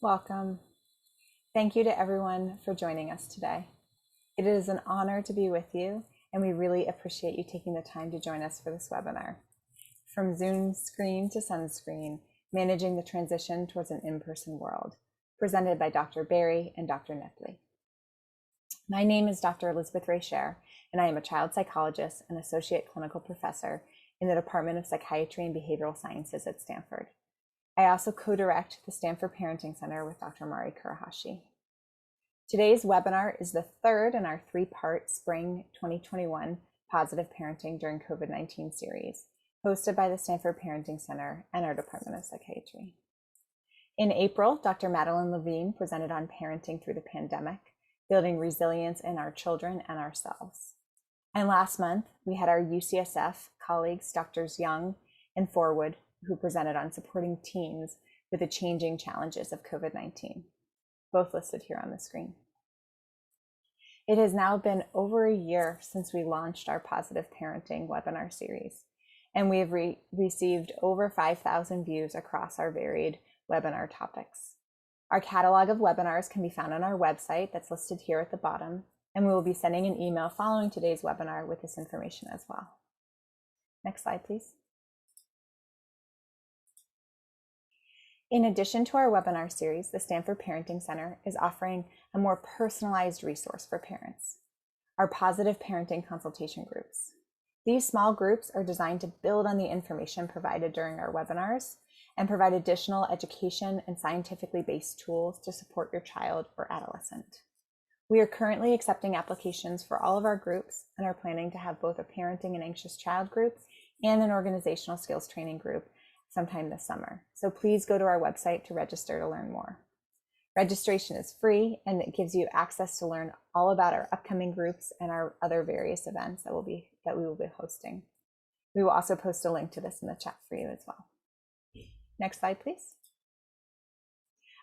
Welcome. Thank you to everyone for joining us today. It is an honor to be with you, and we really appreciate you taking the time to join us for this webinar. From Zoom screen to Sunscreen, Managing the Transition Towards an In-Person World, presented by Dr. Berry and Dr. Knepley. My name is Dr. Elizabeth Reichert, and I am a child psychologist and associate clinical professor in the Department of Psychiatry and Behavioral Sciences at Stanford. I also co-direct the Stanford Parenting Center with Dr. Mari Kurahashi. Today's webinar is the third in our three-part Spring 2021 Positive Parenting During COVID-19 series, hosted by the Stanford Parenting Center and our Department of Psychiatry. In April, Dr. Madeline Levine presented on parenting through the pandemic, building resilience in our children and ourselves. And last month, we had our UCSF colleagues, Drs. Young and Forwood, who presented on supporting teens with the changing challenges of COVID-19, both listed here on the screen. It has now been over a year since we launched our Positive Parenting webinar series, and we have received over 5,000 views across our varied webinar topics. Our catalog of webinars can be found on our website that's listed here at the bottom, and we will be sending an email following today's webinar with this information as well. Next slide, please. In addition to our webinar series, the Stanford Parenting Center is offering a more personalized resource for parents, our Positive Parenting Consultation Groups. These small groups are designed to build on the information provided during our webinars and provide additional education and scientifically based tools to support your child or adolescent. We are currently accepting applications for all of our groups and are planning to have both a parenting and anxious child group and an organizational skills training group sometime this summer. So please go to our website to register to learn more. Registration is free, and it gives you access to learn all about our upcoming groups and our other various events that we will be hosting. We will also post a link to this in the chat for you as well. Next slide, please.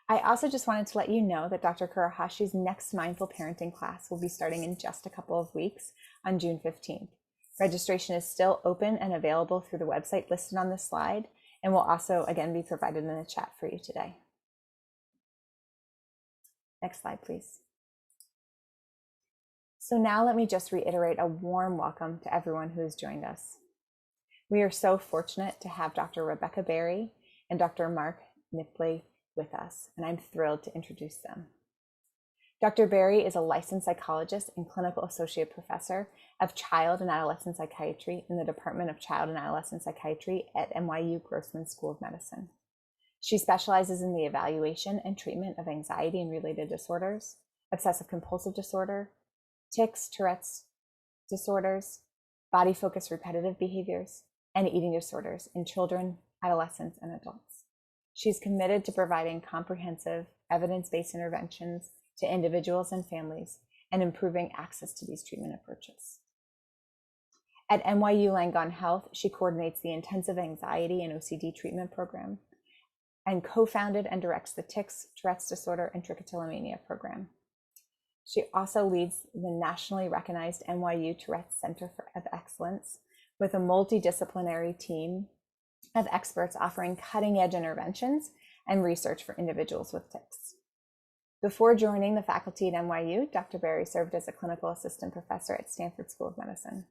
I also just wanted to let you know that Dr. Kurahashi's next mindful parenting class will be starting in just a couple of weeks on June 15th. Registration is still open and available through the website listed on this slide, and will also again be provided in the chat for you today. Next slide, please. So now let me just reiterate a warm welcome to everyone who has joined us. We are so fortunate to have Dr. Rebecca Berry and Dr. Mark Knepley with us, and I'm thrilled to introduce them. Dr. Berry is a licensed psychologist and clinical associate professor of child and adolescent psychiatry in the Department of Child and Adolescent Psychiatry at NYU Grossman School of Medicine. She specializes in the evaluation and treatment of anxiety and related disorders, obsessive compulsive disorder, tics, Tourette's disorders, body-focused repetitive behaviors, and eating disorders in children, adolescents, and adults. She's committed to providing comprehensive, evidence-based interventions to individuals and families and improving access to these treatment approaches. At NYU Langone Health, she coordinates the intensive anxiety and OCD treatment program and co-founded and directs the tics, Tourette's disorder, and trichotillomania program. She also leads the nationally recognized NYU Tourette's Center of Excellence with a multidisciplinary team of experts offering cutting-edge interventions and research for individuals with tics. Before joining the faculty at NYU, Dr. Berry served as a clinical assistant professor at Stanford School of Medicine.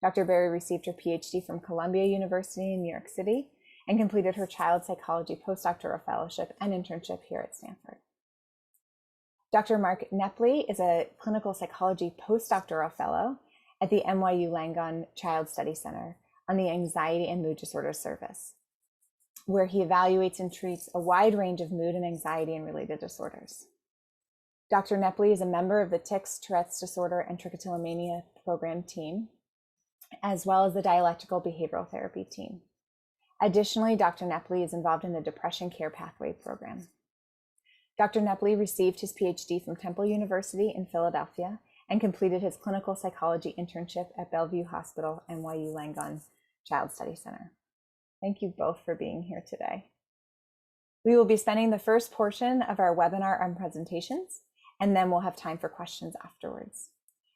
Dr. Berry received her Ph.D. from Columbia University in New York City and completed her child psychology postdoctoral fellowship and internship here at Stanford. Dr. Mark Knepley is a clinical psychology postdoctoral fellow at the NYU Langone Child Study Center on the Anxiety and Mood Disorders Service, where he evaluates and treats a wide range of mood and anxiety and related disorders. Dr. Knepley is a member of the tics, Tourette's disorder, and trichotillomania program team, as well as the dialectical behavioral therapy team. Additionally, Dr. Knepley is involved in the Depression Care Pathway program. Dr. Knepley received his Ph.D. from Temple University in Philadelphia and completed his clinical psychology internship at Bellevue Hospital, NYU Langone Child Study Center. Thank you both for being here today. We will be spending the first portion of our webinar on presentations, and then we'll have time for questions afterwards.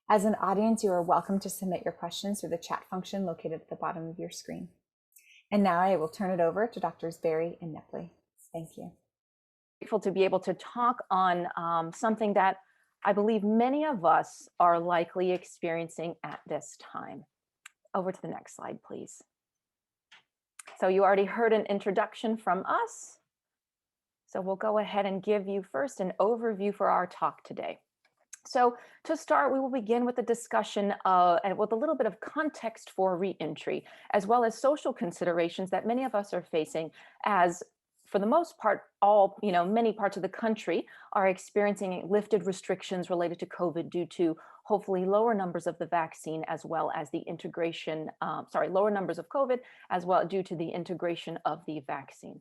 As an audience, you are welcome to submit your questions through the chat function located at the bottom of your screen. And now I will turn it over to Drs. Berry and Knepley. Thank you. grateful to be able to talk on something that I believe many of us are likely experiencing at this time. Over to the next slide, please. So you already heard an introduction from us. So we'll go ahead and give you first an overview for our talk today. So to start, we will begin with a discussion and with a little bit of context for reentry, as well as social considerations that many of us are facing as, for the most part, many parts of the country are experiencing lifted restrictions related to COVID due to hopefully lower numbers of the vaccine, as well as the lower numbers of COVID, as well due to the integration of the vaccine.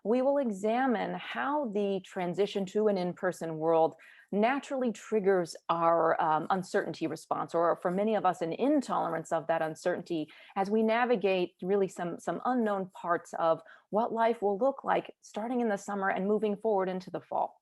We will examine how the transition to an in-person world naturally triggers our uncertainty response, or for many of us, an intolerance of that uncertainty as we navigate really some unknown parts of what life will look like starting in the summer and moving forward into the fall.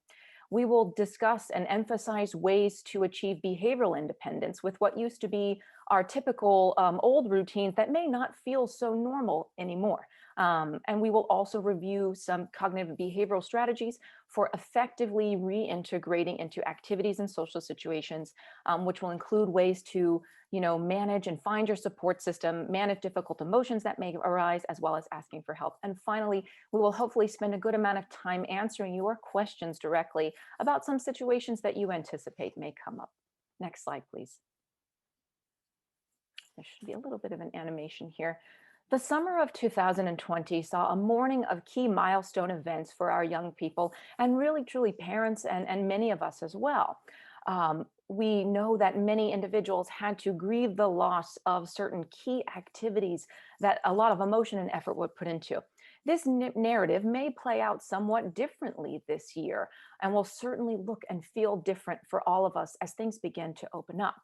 We will discuss and emphasize ways to achieve behavioral independence with what used to be our typical old routines that may not feel so normal anymore. And we will also review some cognitive behavioral strategies for effectively reintegrating into activities and social situations, which will include ways to, manage and find your support system, manage difficult emotions that may arise, as well as asking for help. And finally, we will hopefully spend a good amount of time answering your questions directly about some situations that you anticipate may come up. Next slide, please. There should be a little bit of an animation here. The summer of 2020 saw a morning of key milestone events for our young people and really truly parents and many of us as well. We know that many individuals had to grieve the loss of certain key activities that a lot of emotion and effort would put into. This narrative may play out somewhat differently this year and will certainly look and feel different for all of us as things begin to open up.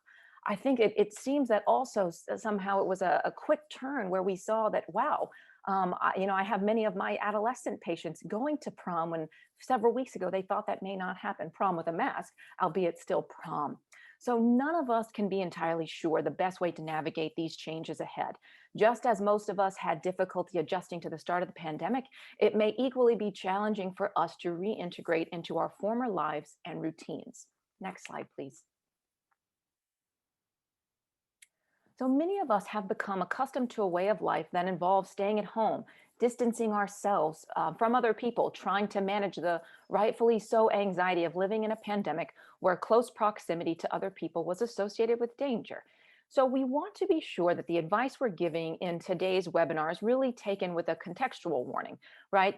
I think it seems that also somehow it was a quick turn where we saw that, wow, I have many of my adolescent patients going to prom when several weeks ago they thought that may not happen, prom with a mask, albeit still prom. So none of us can be entirely sure the best way to navigate these changes ahead. Just as most of us had difficulty adjusting to the start of the pandemic, it may equally be challenging for us to reintegrate into our former lives and routines. Next slide, please. So many of us have become accustomed to a way of life that involves staying at home, distancing ourselves from other people, trying to manage the rightfully so anxiety of living in a pandemic where close proximity to other people was associated with danger. So we want to be sure that the advice we're giving in today's webinar is really taken with a contextual warning, right?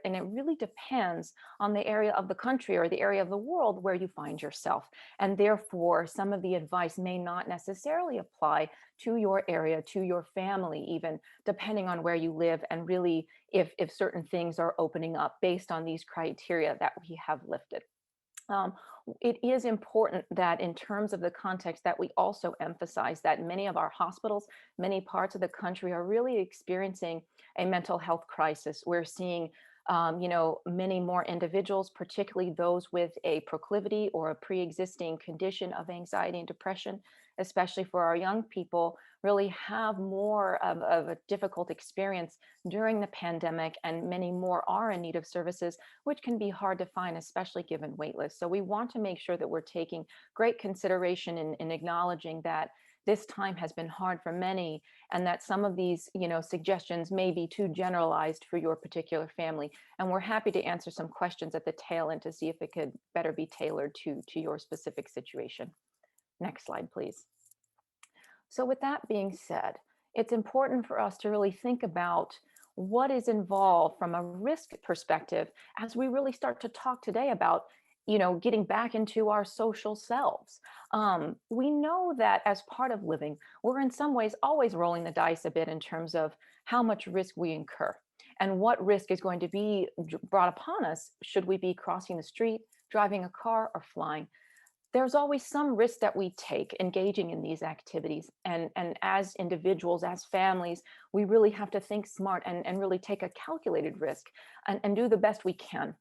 And it really depends on the area of the country or the area of the world where you find yourself. And therefore, some of the advice may not necessarily apply to your area, to your family, even depending on where you live, and really if certain things are opening up based on these criteria that we have lifted. It is important that in terms of the context that we also emphasize that many of our hospitals, many parts of the country are really experiencing a mental health crisis. We're seeing many more individuals, particularly those with a proclivity or a pre-existing condition of anxiety and depression, especially for our young people, really have more of a difficult experience during the pandemic, and many more are in need of services, which can be hard to find, especially given wait lists. So we want to make sure that we're taking great consideration in acknowledging that this time has been hard for many, and that some of these, suggestions may be too generalized for your particular family. And we're happy to answer some questions at the tail end to see if it could better be tailored to your specific situation. Next slide, please. So with that being said, it's important for us to really think about what is involved from a risk perspective as we really start to talk today about getting back into our social selves. We know that as part of living, we're in some ways always rolling the dice a bit in terms of how much risk we incur and what risk is going to be brought upon us should we be crossing the street, driving a car, or flying. There's always some risk that we take engaging in these activities. And as individuals, as families, we really have to think smart and really take a calculated risk and do the best we can.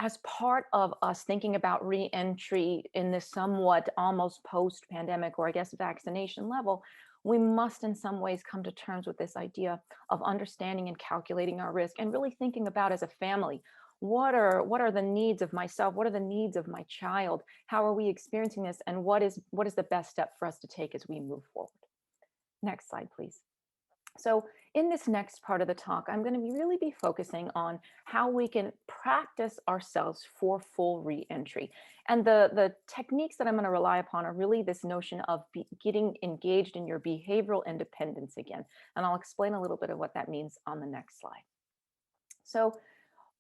As part of us thinking about re-entry in this somewhat almost post-pandemic, or I guess vaccination level, we must in some ways come to terms with this idea of understanding and calculating our risk and really thinking about as a family, what are the needs of myself? What are the needs of my child? How are we experiencing this? And what is the best step for us to take as we move forward? Next slide, please. So in this next part of the talk, I'm going to really be focusing on how we can practice ourselves for full reentry. And the techniques that I'm going to rely upon are really this notion of getting engaged in your behavioral independence again. And I'll explain a little bit of what that means on the next slide. So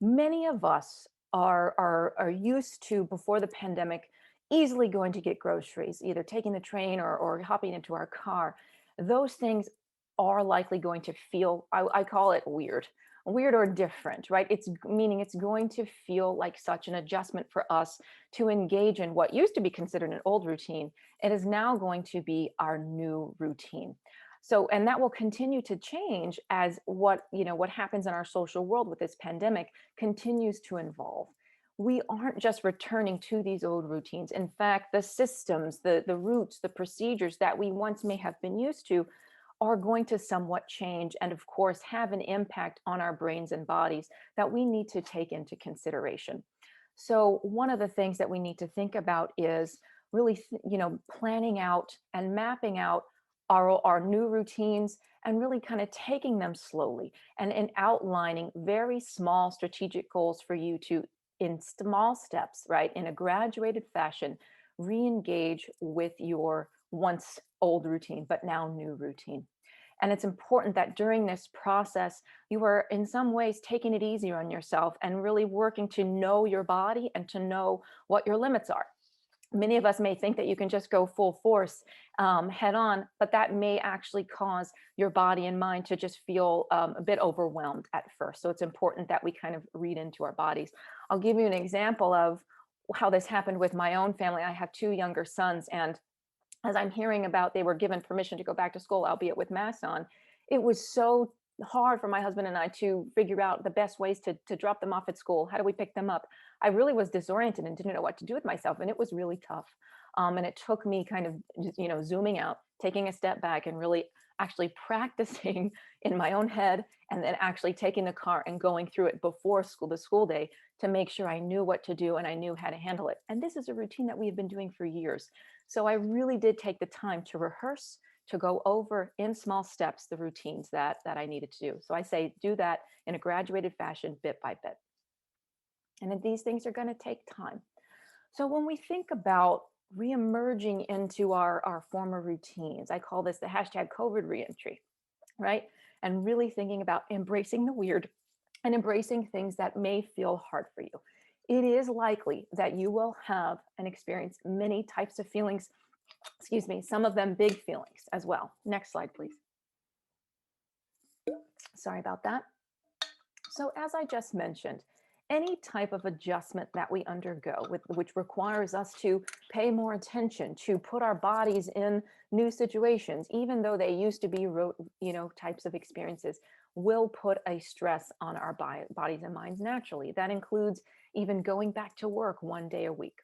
many of us are used to, before the pandemic, easily going to get groceries, either taking the train or hopping into our car. Those things are likely going to feel, I call it weird or different, right? It's meaning it's going to feel like such an adjustment for us to engage in what used to be considered an old routine. It is now going to be our new routine. So, and that will continue to change as what happens in our social world with this pandemic continues to evolve. We aren't just returning to these old routines. In fact, the systems, the routes, the procedures that we once may have been used to are going to somewhat change and, of course, have an impact on our brains and bodies that we need to take into consideration. So one of the things that we need to think about is really, planning out and mapping out our new routines and really kind of taking them slowly and outlining very small strategic goals for you to, in small steps, right, in a graduated fashion, re-engage with your once old routine, but now new routine. And it's important that during this process, you are in some ways taking it easier on yourself and really working to know your body and to know what your limits are. Many of us may think that you can just go full force head on, but that may actually cause your body and mind to just feel a bit overwhelmed at first. So it's important that we kind of read into our bodies. I'll give you an example of how this happened with my own family. I have two younger sons, and as I'm hearing about they were given permission to go back to school, albeit with masks on, it was so hard for my husband and I to figure out the best ways to drop them off at school. How do we pick them up? I really was disoriented and didn't know what to do with myself. And it was really tough. And it took me kind of, zooming out, taking a step back and really actually practicing in my own head, and then actually taking the car and going through it before the school day to make sure I knew what to do and I knew how to handle it. And this is a routine that we have been doing for years. So I really did take the time to rehearse, to go over in small steps the routines that I needed to do. So I say do that in a graduated fashion, bit by bit. And these things are going to take time. So when we think about reemerging into our former routines, I call this the hashtag COVID reentry, right? And really thinking about embracing the weird and embracing things that may feel hard for you. It is likely that you will have and experience many types of feelings, excuse me, some of them big feelings as well. Next slide, please. Sorry about that. So as I just mentioned, any type of adjustment that we undergo, which requires us to pay more attention, to put our bodies in new situations, even though they used to be, types of experiences, will put a stress on our bodies and minds naturally. That includes even going back to work one day a week.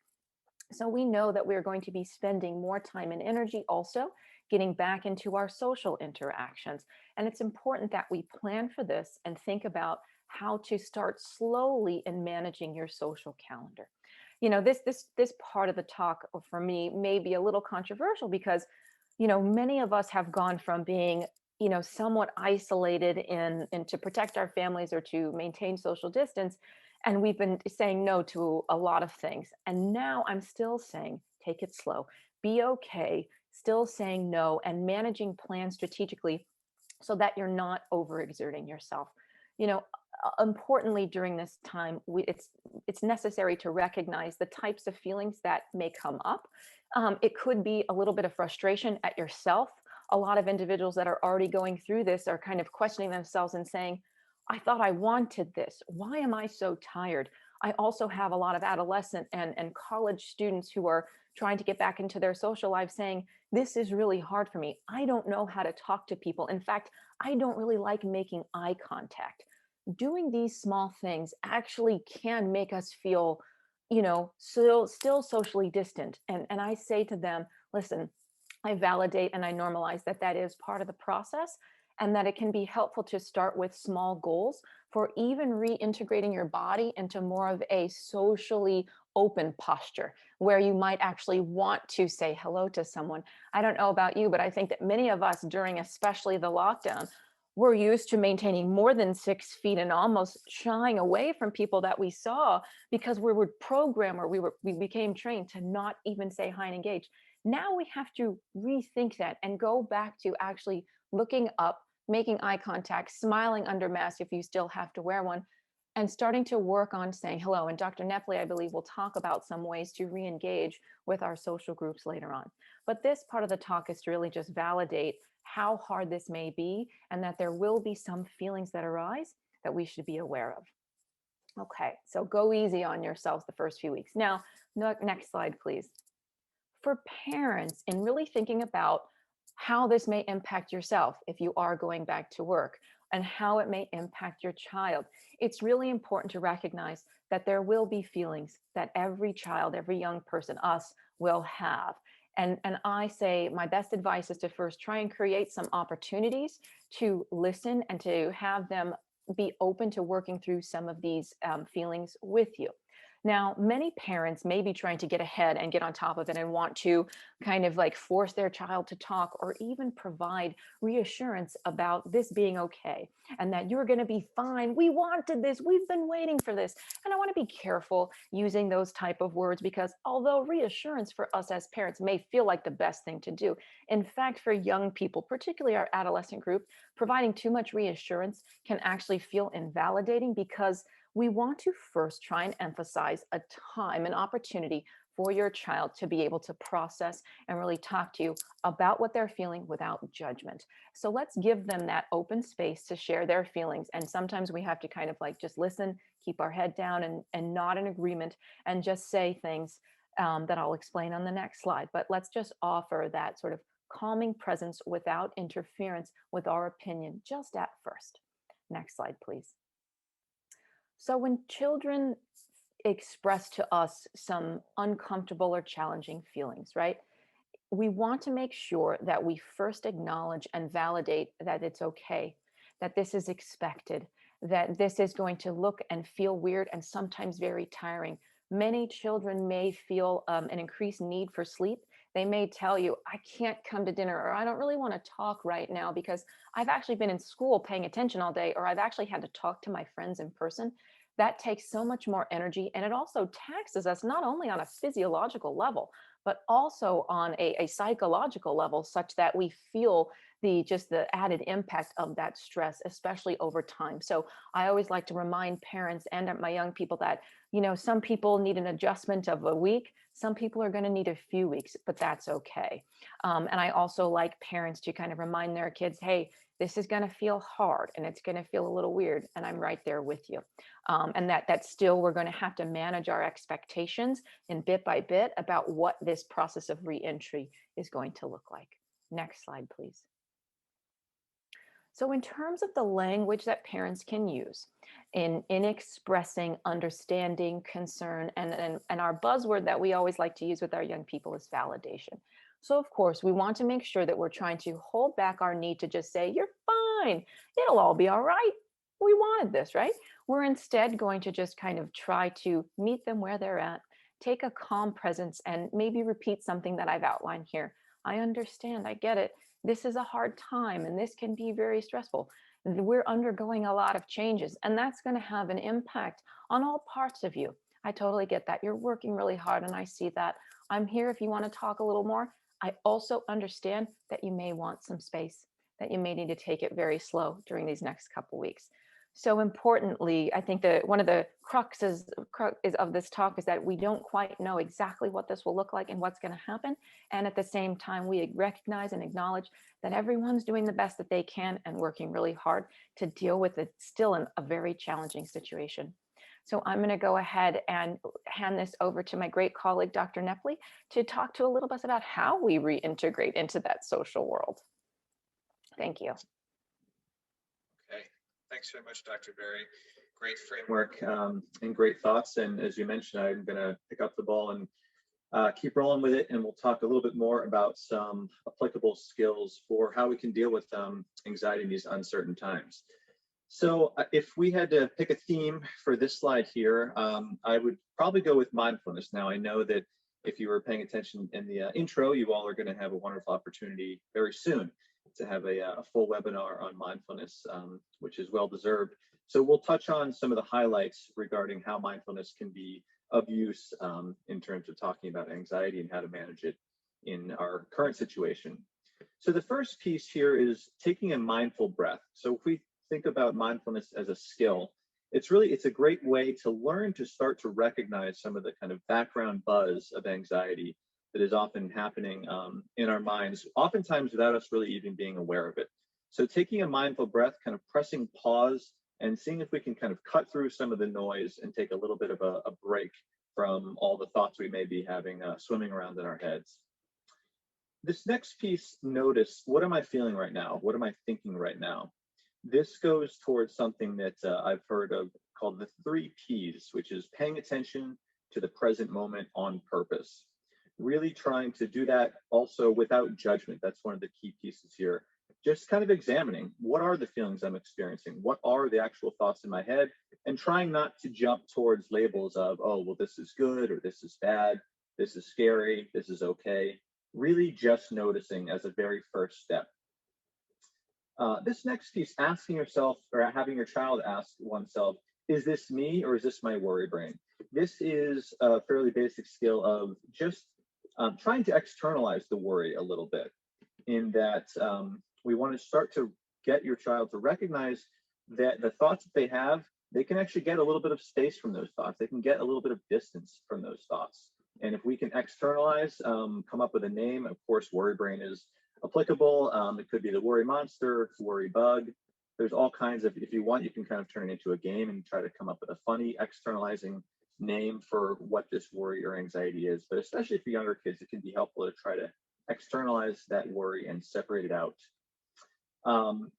So we know that we're going to be spending more time and energy also getting back into our social interactions. And it's important that we plan for this and think about how to start slowly in managing your social calendar. This part of the talk for me may be a little controversial because, many of us have gone from being, somewhat isolated in to protect our families or to maintain social distance. And we've been saying no to a lot of things. And now I'm still saying, take it slow, be okay, still saying no and managing plans strategically so that you're not overexerting yourself. Importantly, during this time, it's necessary to recognize the types of feelings that may come up. It could be a little bit of frustration at yourself. A lot of individuals that are already going through this are kind of questioning themselves and saying, I thought I wanted this. Why am I so tired? I also have a lot of adolescent and college students who are trying to get back into their social life saying, this is really hard for me. I don't know how to talk to people. In fact, I don't really like making eye contact. Doing these small things actually can make us feel, still socially distant. And I say to them, listen, I validate and I normalize that is part of the process. and that it can be helpful to start with small goals for even reintegrating your body into more of a socially open posture where you might actually want to say hello to someone. I don't know about you, but I think that many of us during especially the lockdown, we're used to maintaining more than 6 feet and almost shying away from people that we saw because we were programmed or we became trained to not even say hi and engage. Now we have to rethink that and go back to actually looking up, making eye contact, smiling under mask if you still have to wear one, and starting to work on saying hello. And Dr. Knepley, I believe, will talk about some ways to re-engage with our social groups later on. But this part of the talk is to really just validate how hard this may be and that there will be some feelings that arise that we should be aware of. Okay, so go easy on yourselves the first few weeks. Now, next slide, please. For parents, in really thinking about how this may impact yourself if you are going back to work and how it may impact your child, it's really important to recognize that there will be feelings that every child, every young person, us, will have. And I say my best advice is to first try and create some opportunities to listen and to have them be open to working through some of these feelings with you. Now, many parents may be trying to get ahead and get on top of it and want to kind of like force their child to talk or even provide reassurance about this being okay and that you're going to be fine. We wanted this. We've been waiting for this. And I want to be careful using those type of words because although reassurance for us as parents may feel like the best thing to do, in fact, for young people, particularly our adolescent group, providing too much reassurance can actually feel invalidating because we want to first try and emphasize a time, an opportunity for your child to be able to process and really talk to you about what they're feeling without judgment. So let's give them that open space to share their feelings. And sometimes we have to kind of like just listen, keep our head down and nod in agreement and just say things that I'll explain on the next slide. But let's just offer that sort of calming presence without interference with our opinion just at first. Next slide, please. So when children express to us some uncomfortable or challenging feelings, right? We want to make sure that we first acknowledge and validate that it's okay, that this is expected, that this is going to look and feel weird and sometimes very tiring. Many children may feel an increased need for sleep. They may tell you, I can't come to dinner, or I don't really want to talk right now because I've actually been in school paying attention all day, or I've actually had to talk to my friends in person. That takes so much more energy. And it also taxes us not only on a physiological level, but also on a psychological level, such that we feel just the added impact of that stress, especially over time. So I always like to remind parents and my young people that, you know, some people need an adjustment of a week. Some people are going to need a few weeks, but that's okay. And I also like parents to kind of remind their kids, hey, this is going to feel hard and it's going to feel a little weird, and I'm right there with you. And that still we're going to have to manage our expectations in bit by bit about what this process of reentry is going to look like. Next slide, please. So in terms of the language that parents can use in expressing understanding, concern, and our buzzword that we always like to use with our young people is validation. So of course, we want to make sure that we're trying to hold back our need to just say, you're fine, it'll all be all right. We wanted this, right? We're instead going to just kind of try to meet them where they're at, take a calm presence, and maybe repeat something that I've outlined here. I understand, I get it. This is a hard time and this can be very stressful. We're undergoing a lot of changes, and that's going to have an impact on all parts of you. I totally get that. You're working really hard, and I see that. I'm here if you want to talk a little more. I also understand that you may want some space, that you may need to take it very slow during these next couple weeks. So importantly, I think that one of the cruxes of this talk is that we don't quite know exactly what this will look like and what's going to happen. And at the same time, we recognize and acknowledge that everyone's doing the best that they can and working really hard to deal with it, still in a very challenging situation. So I'm going to go ahead and hand this over to my great colleague, Dr. Knepley, to talk to a little bit about how we reintegrate into that social world. Thank you. Okay, thanks very much, Dr. Berry. Great framework and great thoughts. And as you mentioned, I'm going to pick up the ball and keep rolling with it, and we'll talk a little bit more about some applicable skills for how we can deal with anxiety in these uncertain times. So if we had to pick a theme for this slide here, I would probably go with mindfulness. Now, I know that if you were paying attention in the intro, you all are going to have a wonderful opportunity very soon to have a full webinar on mindfulness, which is well deserved. So we'll touch on some of the highlights regarding how mindfulness can be of use in terms of talking about anxiety and how to manage it in our current situation. So the first piece here is taking a mindful breath. So if we think about mindfulness as a skill, it's a great way to learn to start to recognize some of the kind of background buzz of anxiety that is often happening in our minds, oftentimes without us really even being aware of it. So taking a mindful breath, kind of pressing pause and seeing if we can kind of cut through some of the noise and take a little bit of a break from all the thoughts we may be having swimming around in our heads. This next piece, notice, what am I feeling right now? What am I thinking right now? This goes towards something that I've heard of called the 3 Ps, which is paying attention to the present moment on purpose. Really trying to do that also without judgment. That's one of the key pieces here. Just kind of examining, what are the feelings I'm experiencing? What are the actual thoughts in my head? And trying not to jump towards labels of, oh, well, this is good, or this is bad, this is scary, this is okay. Really just noticing as a very first step. This next piece, asking yourself or having your child ask oneself, is this me or is this my worry brain? This is a fairly basic skill of just trying to externalize the worry a little bit, in that we want to start to get your child to recognize that the thoughts that they have, they can actually get a little bit of space from those thoughts. They can get a little bit of distance from those thoughts. And if we can externalize, come up with a name, of course, worry brain is applicable. It could be the worry monster, worry bug. There's all kinds of, if you want, you can kind of turn it into a game and try to come up with a funny externalizing name for what this worry or anxiety is. But especially for younger kids, it can be helpful to try to externalize that worry and separate it out.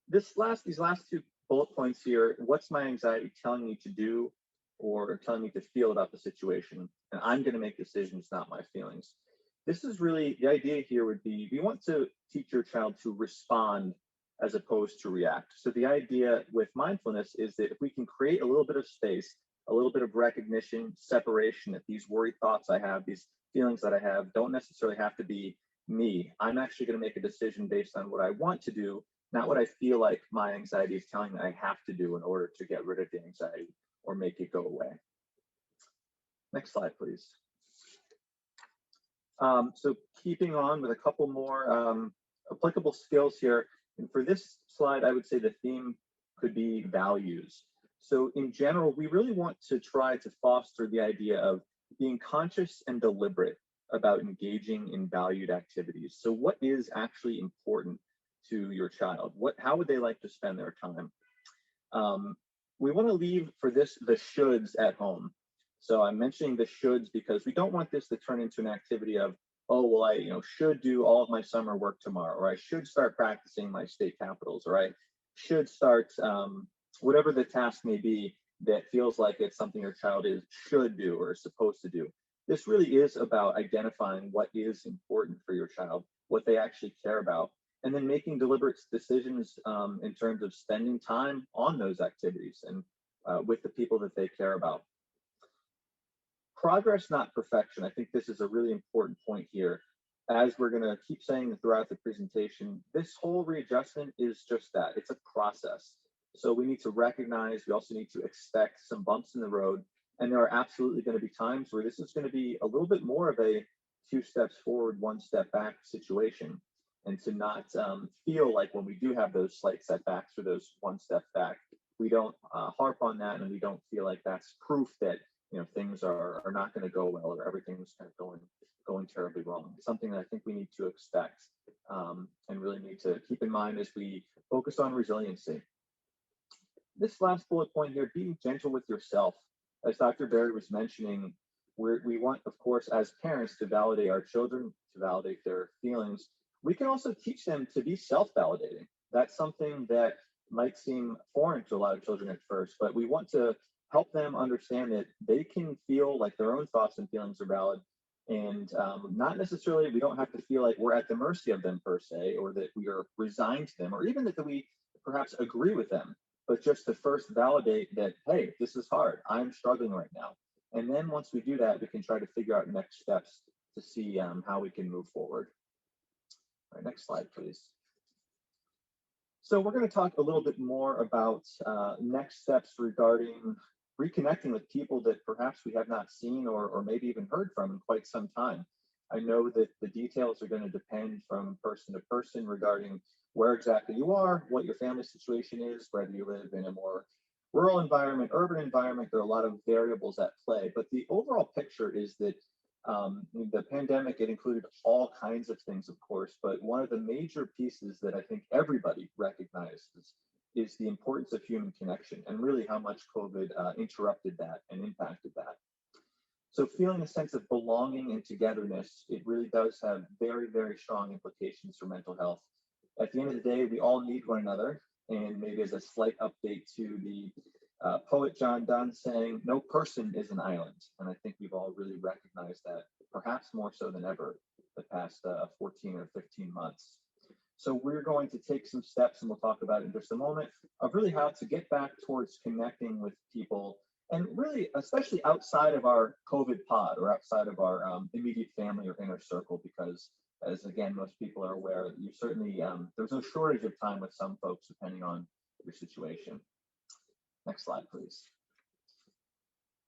These last 2 bullet points here, what's my anxiety telling me to do or telling me to feel about the situation? And I'm going to make decisions, not my feelings. This is really, the idea here would be, you want to teach your child to respond as opposed to react. So the idea with mindfulness is that if we can create a little bit of space, a little bit of recognition, separation, that these worry thoughts I have, these feelings that I have, don't necessarily have to be me. I'm actually going to make a decision based on what I want to do, not what I feel like my anxiety is telling me I have to do in order to get rid of the anxiety or make it go away. Next slide, please. So keeping on with a couple more applicable skills here. And for this slide, I would say the theme could be values. So in general, we really want to try to foster the idea of being conscious and deliberate about engaging in valued activities. So what is actually important to your child? How would they like to spend their time? We want to leave for this the shoulds at home. So I'm mentioning the shoulds because we don't want this to turn into an activity of, oh, well, I should do all of my summer work tomorrow, or I should start practicing my state capitals, or I should start whatever the task may be that feels like it's something your child should do or is supposed to do. This really is about identifying what is important for your child, what they actually care about, and then making deliberate decisions in terms of spending time on those activities and with the people that they care about. Progress, not perfection. I think this is a really important point here. As we're going to keep saying throughout the presentation, this whole readjustment is just that. It's a process. So we need to recognize, we also need to expect some bumps in the road. And there are absolutely going to be times where this is going to be a little bit more of a 2 steps forward, 1 step back situation. And to not feel like when we do have those slight setbacks or those 1 step back, we don't harp on that, and we don't feel like that's proof that things are not going to go well, or everything's kind of going terribly wrong. It's something that I think we need to expect and really need to keep in mind as we focus on resiliency. This last bullet point here, being gentle with yourself. As Dr. Barry was mentioning, we want, of course, as parents, to validate our children, to validate their feelings. We can also teach them to be self-validating. That's something that might seem foreign to a lot of children at first, but we want to help them understand that they can feel like their own thoughts and feelings are valid, And not necessarily, we don't have to feel like we're at the mercy of them per se, or that we are resigned to them, or even that we perhaps agree with them, but just to first validate that, hey, this is hard, I'm struggling right now. And then once we do that, we can try to figure out next steps to see how we can move forward. All right, next slide, please. So we're going to talk a little bit more about next steps regarding reconnecting with people that perhaps we have not seen or maybe even heard from in quite some time. I know that the details are going to depend from person to person regarding where exactly you are, what your family situation is, whether you live in a more rural environment, urban environment. There are a lot of variables at play, but the overall picture is that the pandemic, it included all kinds of things, of course, but one of the major pieces that I think everybody recognizes is the importance of human connection, and really how much COVID interrupted that and impacted that. So feeling a sense of belonging and togetherness, it really does have very, very strong implications for mental health. At the end of the day, we all need one another. And maybe as a slight update to the poet John Donne saying, no person is an island. And I think we've all really recognized that, perhaps more so than ever, the past 14 or 15 months. So we're going to take some steps, and we'll talk about it in just a moment, of really how to get back towards connecting with people, and really, especially outside of our COVID pod or outside of our immediate family or inner circle, because as again, most people are aware, you certainly, there's no shortage of time with some folks depending on your situation. Next slide, please.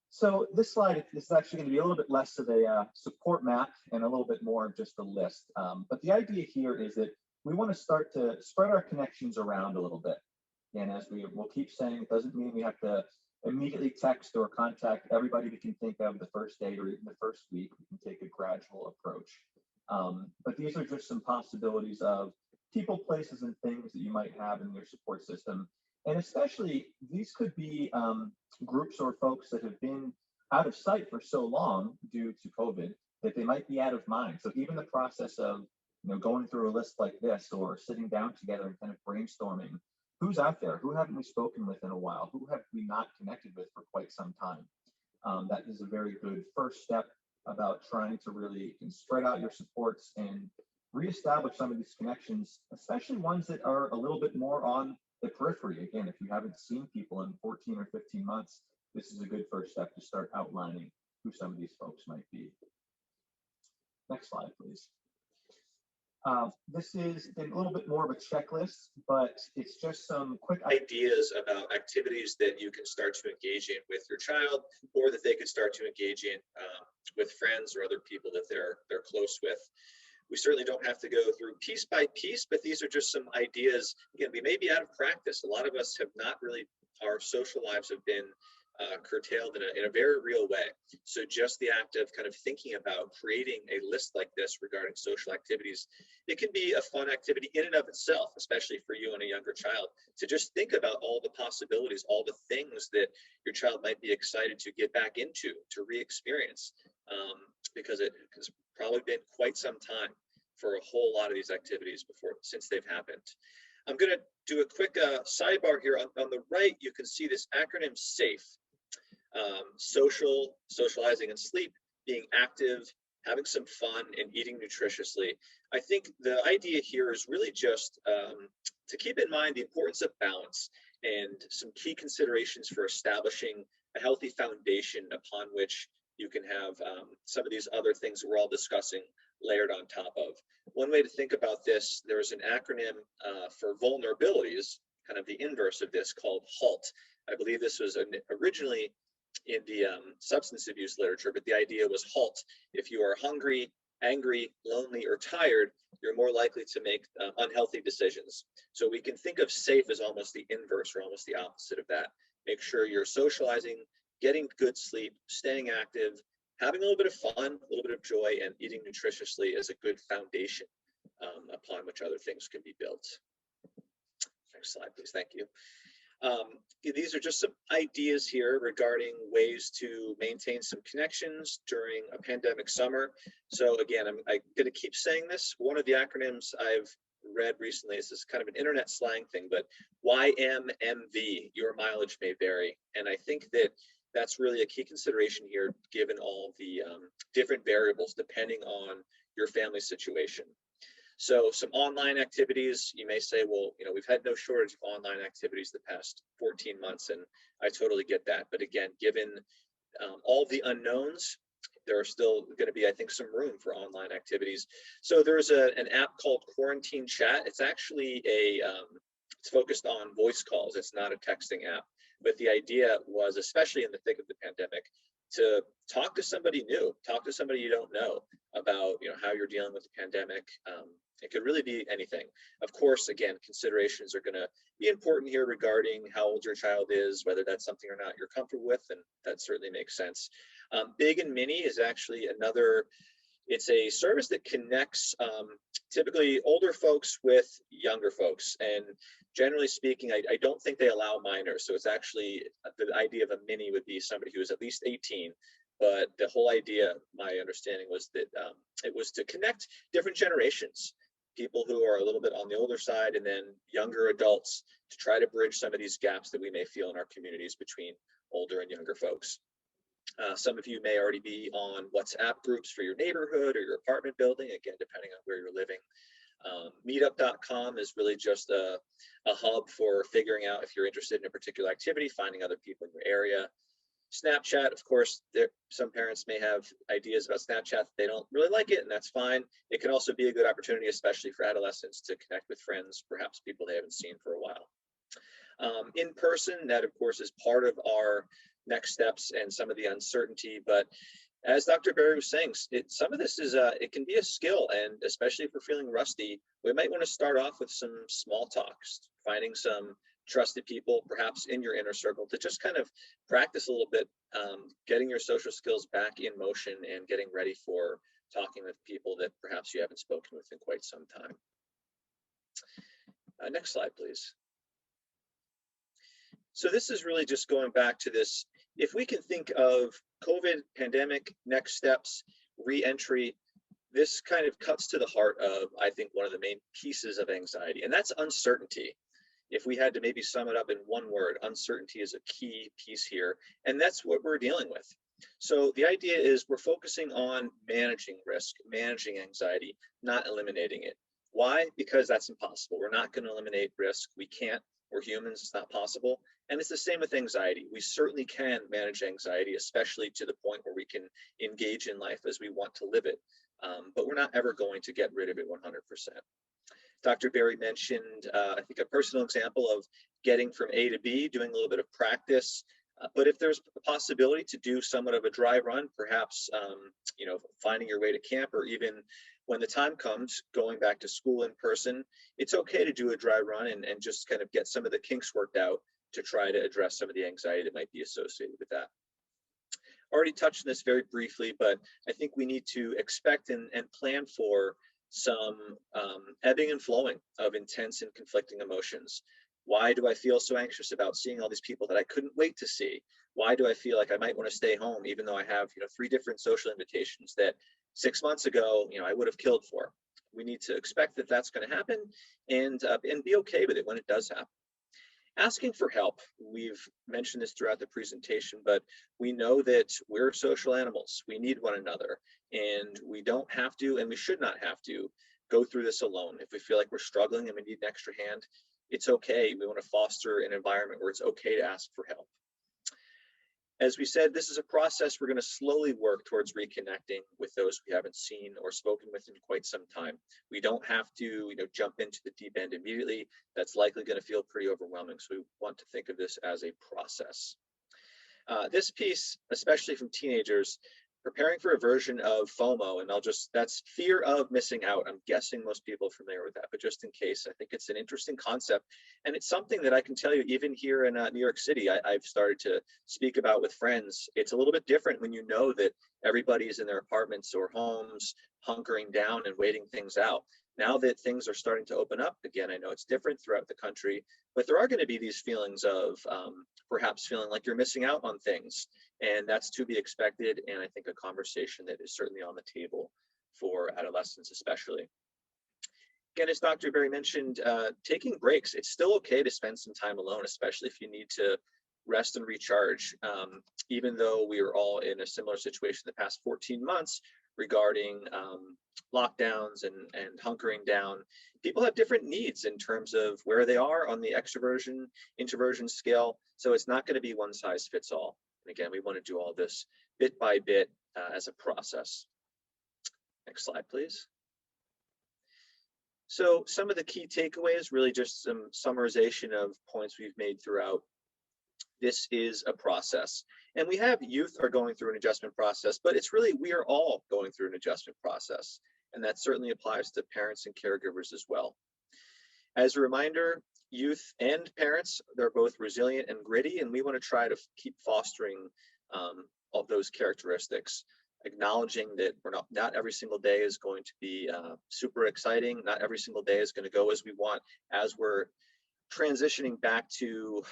So this slide is actually going to be a little bit less of a support map and a little bit more of just a list. But the idea here is that we want to start to spread our connections around a little bit. And as we'll keep saying, it doesn't mean we have to immediately text or contact everybody we can think of the first day or even the first week. We can take a gradual approach. But these are just some possibilities of people, places, and things that you might have in your support system. And especially, these could be groups or folks that have been out of sight for so long due to COVID that they might be out of mind. So even the process of going through a list like this, or sitting down together and kind of brainstorming, who's out there, who haven't we spoken with in a while, who have we not connected with for quite some time. That is a very good first step about trying to really spread out your supports and reestablish some of these connections, especially ones that are a little bit more on the periphery. Again, if you haven't seen people in 14 or 15 months, this is a good first step to start outlining who some of these folks might be. Next slide, please. This is a little bit more of a checklist, but it's just some quick ideas about activities that you can start to engage in with your child, or that they could start to engage in with friends or other people that they're close with. We certainly don't have to go through piece by piece, but these are just some ideas. Again, we may be out of practice. A lot of us have not really, our social lives have been curtailed in a very real way. So just the act of kind of thinking about creating a list like this regarding social activities, it can be a fun activity in and of itself, especially for you and a younger child, to just think about all the possibilities, all the things that your child might be excited to get back into, to re-experience, because it has probably been quite some time for a whole lot of these activities since they've happened. I'm going to do a quick sidebar here. On the right, you can see this acronym SAFE. Socializing and sleep, being active, having some fun, and eating nutritiously. I think the idea here is really just to keep in mind the importance of balance and some key considerations for establishing a healthy foundation upon which you can have some of these other things we're all discussing layered on top of. One way to think about this, there's an acronym for vulnerabilities, kind of the inverse of this, called HALT. I believe this was originally in the substance abuse literature, but the idea was HALT. If you are hungry, angry, lonely, or tired, you're more likely to make unhealthy decisions. So we can think of SAFE as almost the inverse, or almost the opposite of that. Make sure you're socializing, getting good sleep, staying active, having a little bit of fun, a little bit of joy, and eating nutritiously is a good foundation upon which other things can be built. Next slide, please. Thank you. These are just some ideas here regarding ways to maintain some connections during a pandemic summer. So again, I'm going to keep saying this. One of the acronyms I've read recently is this kind of an internet slang thing, but YMMV, your mileage may vary. And I think that That's really a key consideration here, given all the different variables depending on your family situation. So some online activities, you may say, well, we've had no shortage of online activities the past 14 months, and I totally get that. But again, given all the unknowns, there are still going to be, I think, some room for online activities. So there's an app called Quarantine Chat. It's actually it's focused on voice calls. It's not a texting app. But the idea was, especially in the thick of the pandemic, to talk to somebody new, talk to somebody you don't know about, how you're dealing with the pandemic. It could really be anything. Of course, again, considerations are going to be important here regarding how old your child is, whether that's something or not you're comfortable with, and that certainly makes sense. Big and Mini is actually it's a service that connects typically older folks with younger folks. And generally speaking, I don't think they allow minors. So it's actually, the idea of a mini would be somebody who is at least 18. But the whole idea, my understanding was that it was to connect different generations, people who are a little bit on the older side, and then younger adults, to try to bridge some of these gaps that we may feel in our communities between older and younger folks. Some of you may already be on WhatsApp groups for your neighborhood or your apartment building, again, depending on where you're living. Meetup.com is really just a hub for figuring out if you're interested in a particular activity, finding other people in your area. Snapchat, of course, some parents may have ideas about Snapchat. They don't really like it, and that's fine. It can also be a good opportunity, especially for adolescents, to connect with friends, perhaps people they haven't seen for a while. In person, that of course is part of our next steps and some of the uncertainty, but as Dr. Berry was saying, some of this is it can be a skill, and especially if we're feeling rusty, we might want to start off with some small talks, finding some trusted people, perhaps in your inner circle, to just kind of practice a little bit, getting your social skills back in motion and getting ready for talking with people that perhaps you haven't spoken with in quite some time. Next slide, please. So this is really just going back to this, if we can think of COVID, pandemic, next steps, re-entry, this kind of cuts to the heart of, I think, one of the main pieces of anxiety, and that's uncertainty. If we had to maybe sum it up in one word, uncertainty is a key piece here, and that's what we're dealing with. So the idea is we're focusing on managing risk, managing anxiety, not eliminating it. Why? Because that's impossible. We're not going to eliminate risk. We can't. We're humans. It's not possible. And it's the same with anxiety. We certainly can manage anxiety, especially to the point where we can engage in life as we want to live it. But we're not ever going to get rid of it 100%. Dr. Berry mentioned, I think, a personal example of getting from A to B, doing a little bit of practice. But if there's a possibility to do somewhat of a dry run, perhaps, finding your way to camp, or even when the time comes, going back to school in person, it's okay to do a dry run and just kind of get some of the kinks worked out to try to address some of the anxiety that might be associated with that. Already touched on this very briefly, but I think we need to expect and plan for some ebbing and flowing of intense and conflicting emotions. Why do I feel so anxious about seeing all these people that I couldn't wait to see? Why do I feel like I might want to stay home, even though I have 3 different social invitations that 6 months ago I would have killed for? We need to expect that that's going to happen, and be okay with it when it does happen. Asking for help. We've mentioned this throughout the presentation, but we know that we're social animals. We need one another, and we don't have to, and we should not have to, go through this alone. If we feel like we're struggling and we need an extra hand, it's okay. We want to foster an environment where it's okay to ask for help. As we said, this is a process. We're going to slowly work towards reconnecting with those we haven't seen or spoken with in quite some time. We don't have to, jump into the deep end immediately. That's likely going to feel pretty overwhelming. So we want to think of this as a process. This piece, especially from teenagers, preparing for a version of FOMO, and that's fear of missing out. I'm guessing most people are familiar with that, but just in case, I think it's an interesting concept. And it's something that I can tell you, even here in New York City, I've started to speak about with friends. It's a little bit different when you know that everybody's in their apartments or homes, hunkering down and waiting things out. Now that things are starting to open up again, I know it's different throughout the country, but there are going to be these feelings of perhaps feeling like you're missing out on things. And that's to be expected, and I think a conversation that is certainly on the table for adolescents especially. Again, as Dr. Berry mentioned, taking breaks. It's still okay to spend some time alone, especially if you need to rest and recharge. Even though we are all in a similar situation the past 14 months regarding lockdowns and hunkering down, people have different needs in terms of where they are on the extroversion, introversion scale. So it's not going to be one size fits all. And again, we want to do all this bit by bit as a process. Next slide, please. So some of the key takeaways, really just some summarization of points we've made throughout. This is a process. And we have youth are going through an adjustment process, but it's really, we are all going through an adjustment process. And that certainly applies to parents and caregivers as well. As a reminder, youth and parents, they're both resilient and gritty, and we want to try to keep fostering all those characteristics, acknowledging that we're not every single day is going to be super exciting. Not every single day is going to go as we want. As we're transitioning back to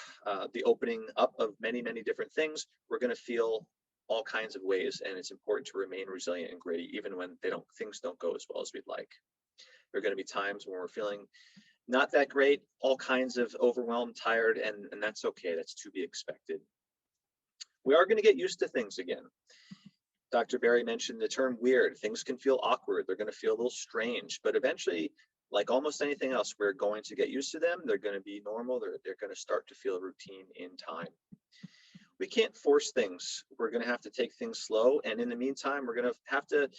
the opening up of many, many different things, we're going to feel all kinds of ways, and it's important to remain resilient and gritty even when things don't go as well as we'd like. There are going to be times when we're feeling not that great, all kinds of overwhelmed, tired, and that's okay. That's to be expected. We are going to get used to things again. Dr. Berry mentioned the term weird. Things can feel awkward. They're going to feel a little strange, but eventually, like almost anything else, we're going to get used to them. They're going to be normal. They're going to start to feel routine in time. We can't force things. We're going to have to take things slow. And in the meantime, we're going to have to,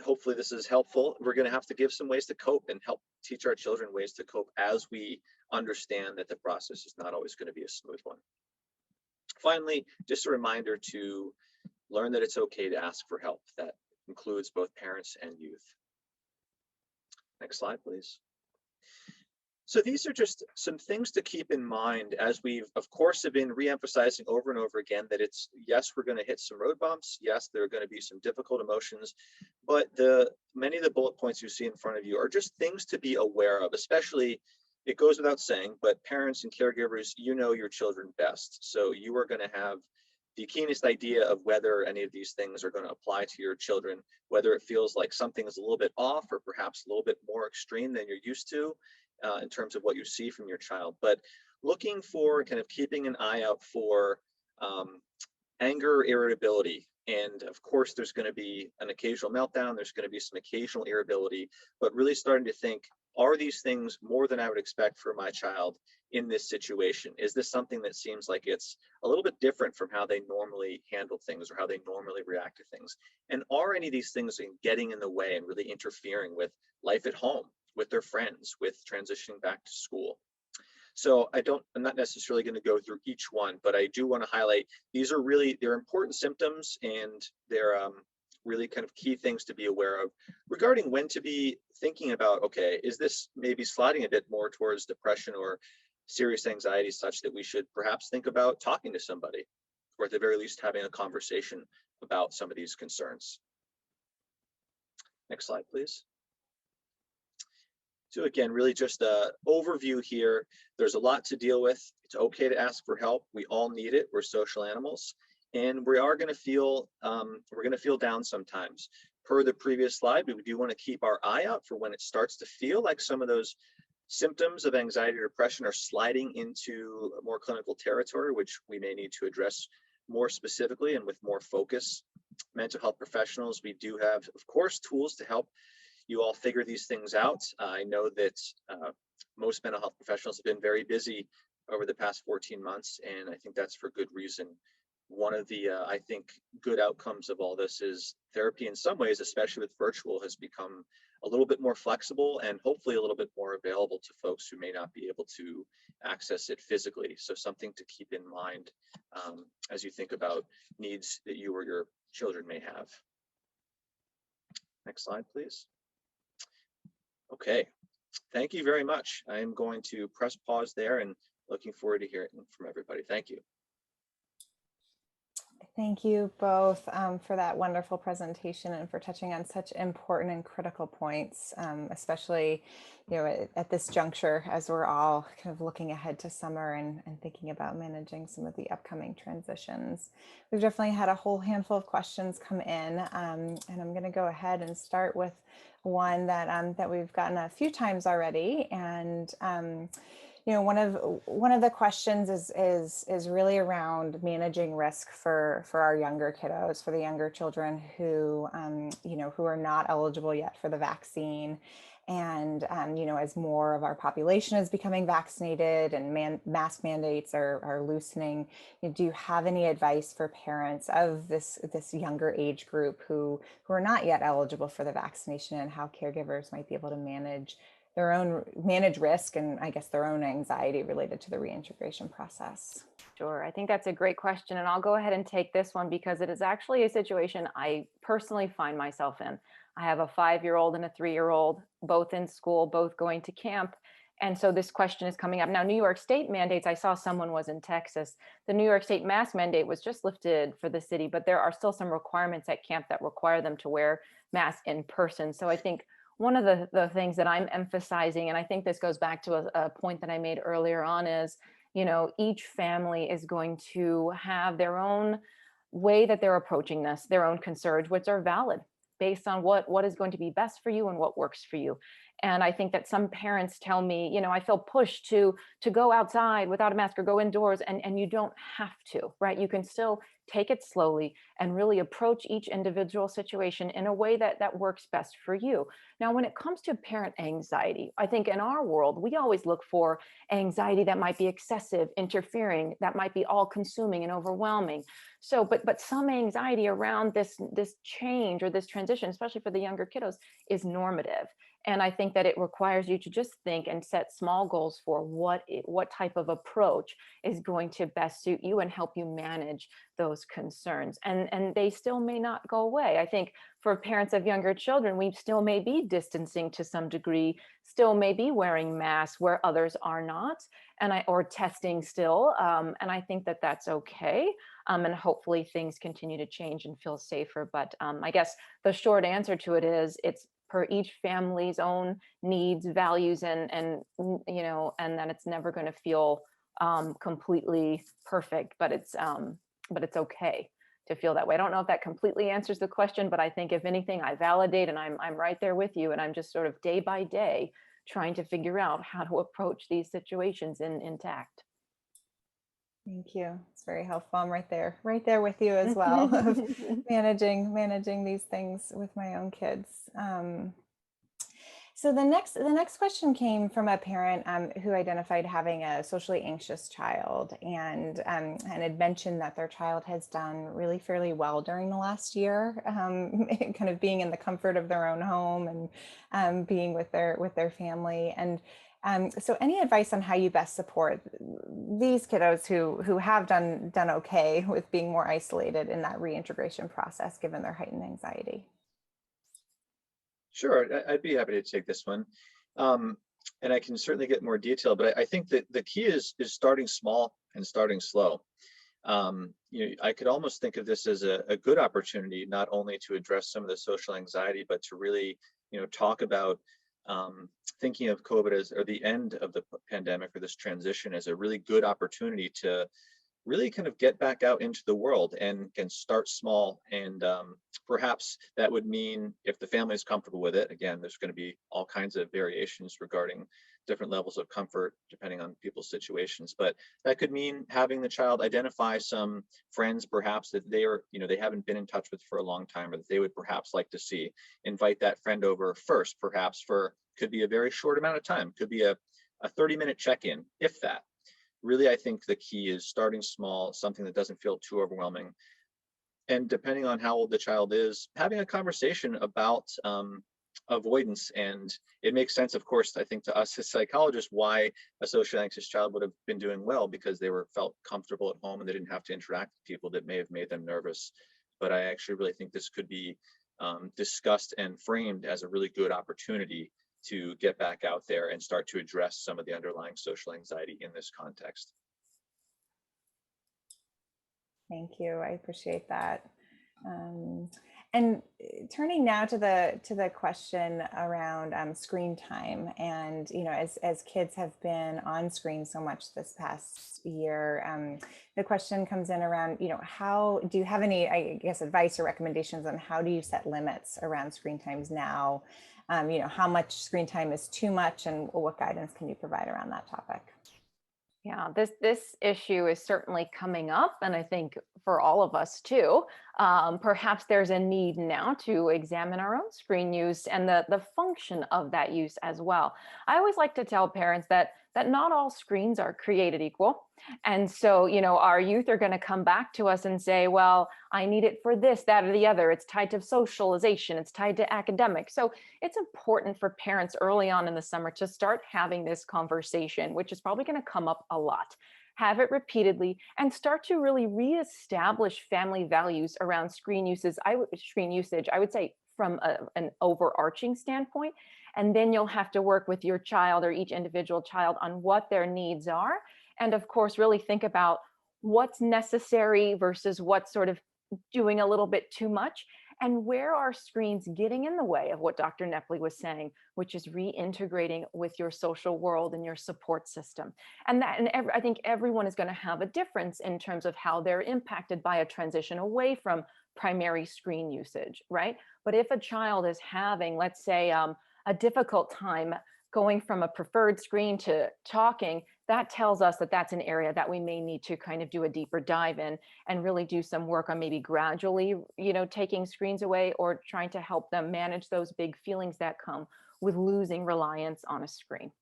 hopefully this is helpful, we're going to have to give some ways to cope and help teach our children ways to cope as we understand that the process is not always going to be a smooth one. Finally, just a reminder to learn that it's okay to ask for help. That includes both parents and youth. Next slide, please. So these are just some things to keep in mind as we've, of course, have been re-emphasizing over and over again that it's, yes, we're going to hit some road bumps. Yes, there are going to be some difficult emotions, but many of the bullet points you see in front of you are just things to be aware of, especially, it goes without saying, but parents and caregivers, you know your children best. So you are going to have the keenest idea of whether any of these things are going to apply to your children, whether it feels like something is a little bit off or perhaps a little bit more extreme than you're used to in terms of what you see from your child. But looking for, kind of keeping an eye out for anger, irritability. And of course, there's going to be an occasional meltdown. There's going to be some occasional irritability, but really starting to think, are these things more than I would expect for my child in this situation? Is this something that seems like it's a little bit different from how they normally handle things or how they normally react to things? And are any of these things getting in the way and really interfering with life at home, with their friends, with transitioning back to school? So I'm not necessarily going to go through each one, but I do want to highlight, they're important symptoms, and they're really kind of key things to be aware of regarding when to be thinking about, okay, is this maybe sliding a bit more towards depression or serious anxiety such that we should perhaps think about talking to somebody, or at the very least having a conversation about some of these concerns. Next slide, please. So again, really just an overview here. There's a lot to deal with. It's okay to ask for help. We all need it. We're social animals, and we are going to feel down sometimes. Per the previous slide, we do want to keep our eye out for when it starts to feel like some of those symptoms of anxiety or depression are sliding into more clinical territory, which we may need to address more specifically and with more focus. Mental health professionals, we do have, of course, tools to help you all figure these things out. I know that most mental health professionals have been very busy over the past 14 months, and I think that's for good reason. One of the, I think, good outcomes of all this is therapy in some ways, especially with virtual, has become a little bit more flexible and hopefully a little bit more available to folks who may not be able to access it physically. So something to keep in mind as you think about needs that you or your children may have. Next slide, please. Okay, thank you very much. I am going to press pause there and looking forward to hearing from everybody. Thank you. Thank you both for that wonderful presentation and for touching on such important and critical points, especially at this juncture as we're all kind of looking ahead to summer and thinking about managing some of the upcoming transitions. We've definitely had a whole handful of questions come in, and I'm going to go ahead and start with one that we've gotten a few times already, and one of the questions is really around managing risk for our younger kiddos, for the younger children who who are not eligible yet for the vaccine. And as more of our population is becoming vaccinated and mask mandates are loosening, do you have any advice for parents of this younger age group who are not yet eligible for the vaccination, and how caregivers might be able to manage risk and, I guess, their own anxiety related to the reintegration process? Sure. I think that's a great question. And I'll go ahead and take this one because it is actually a situation I personally find myself in. I have a 5-year-old and a 3-year-old, both in school, both going to camp. And so this question is coming up. Now, New York State mandates, I saw someone was in Texas. The New York State mask mandate was just lifted for the city, but there are still some requirements at camp that require them to wear masks in person. So I think one of the things that I'm emphasizing, and I think this goes back to a point that I made earlier on, is, each family is going to have their own way that they're approaching this, their own concerns, which are valid based on what is going to be best for you and what works for you. And I think that some parents tell me, I feel pushed to go outside without a mask or go indoors, and you don't have to, right? You can still take it slowly and really approach each individual situation in a way that works best for you. Now, when it comes to parent anxiety, I think in our world, we always look for anxiety that might be excessive, interfering, that might be all consuming and overwhelming. So, but some anxiety around this change or this transition, especially for the younger kiddos, is normative. And I think that it requires you to just think and set small goals for what type of approach is going to best suit you and help you manage those concerns. And they still may not go away. I think for parents of younger children, we still may be distancing to some degree, still may be wearing masks where others are not, or testing still. And I think that that's okay. And hopefully things continue to change and feel safer. But I guess the short answer to it is it's per each family's own needs, values, and that it's never going to feel completely perfect, but it's okay to feel that way. I don't know if that completely answers the question, but I think if anything, I validate, and I'm right there with you, and I'm just sort of day by day trying to figure out how to approach these situations intact. Thank you. It's very helpful. I'm right there with you as well, of managing these things with my own kids. So the next question came from a parent who identified having a socially anxious child, and had mentioned that their child has done really fairly well during the last year, kind of being in the comfort of their own home and being with their family. And so any advice on how you best support these kiddos who have done okay with being more isolated in that reintegration process, given their heightened anxiety? Sure, I'd be happy to take this one. And I can certainly get more detail, but I think that the key is starting small and starting slow. I could almost think of this as a good opportunity, not only to address some of the social anxiety, but to really, talk about thinking of COVID or the end of the pandemic or this transition as a really good opportunity to really kind of get back out into the world and can start small. And perhaps that would mean, if the family is comfortable with it, again, there's going to be all kinds of variations regarding different levels of comfort depending on people's situations, but that could mean having the child identify some friends perhaps that they haven't been in touch with for a long time, or that they would perhaps like to see. Invite that friend over first, perhaps could be a very short amount of time, could be a 30-minute check-in, if that. Really, I think the key is starting small, something that doesn't feel too overwhelming. And depending on how old the child is, having a conversation about avoidance. And it makes sense, of course, I think to us as psychologists, why a socially anxious child would have been doing well, because they felt comfortable at home and they didn't have to interact with people that may have made them nervous. But I actually really think this could be discussed and framed as a really good opportunity to get back out there and start to address some of the underlying social anxiety in this context. Thank you. I appreciate that. And turning now to the question around screen time, and as kids have been on screen so much this past year, the question comes in around how do you have any, I guess, advice or recommendations on how do you set limits around screen times now? How much screen time is too much, and what guidance can you provide around that topic? Yeah, this issue is certainly coming up, and I think for all of us too. Perhaps there's a need now to examine our own screen use and the function of that use as well. I always like to tell parents that not all screens are created equal, and so our youth are going to come back to us and say, "Well, I need it for this, that, or the other. It's tied to socialization. It's tied to academics." So it's important for parents early on in the summer to start having this conversation, which is probably going to come up a lot. Have it repeatedly and start to really reestablish family values around screen usage. I would say from an overarching standpoint, and then you'll have to work with your child or each individual child on what their needs are, and of course, really think about what's necessary versus what's sort of doing a little bit too much, and where are screens getting in the way of what Dr. Knepley was saying, which is reintegrating with your social world and your support system. I think everyone is going to have a difference in terms of how they're impacted by a transition away from primary screen usage, right? But if a child is having, let's say, a difficult time going from a preferred screen to talking, that tells us that that's an area that we may need to kind of do a deeper dive in and really do some work on maybe gradually, taking screens away or trying to help them manage those big feelings that come with losing reliance on a screen.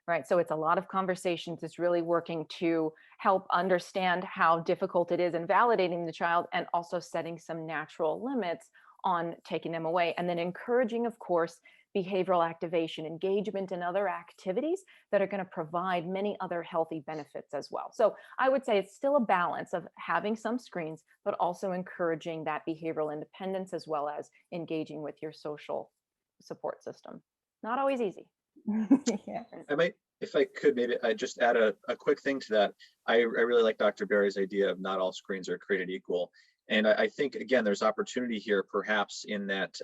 Right. So it's a lot of conversations. It's really working to help understand how difficult it is and validating the child, and also setting some natural limits on taking them away. And then encouraging, of course, behavioral activation, engagement, and other activities that are going to provide many other healthy benefits as well. So I would say it's still a balance of having some screens, but also encouraging that behavioral independence as well as engaging with your social support system. Not always easy. Yeah. I might, if I could, maybe I just add a quick thing to that. I really like Dr. Barry's idea of not all screens are created equal. And I think, again, there's opportunity here, perhaps, in that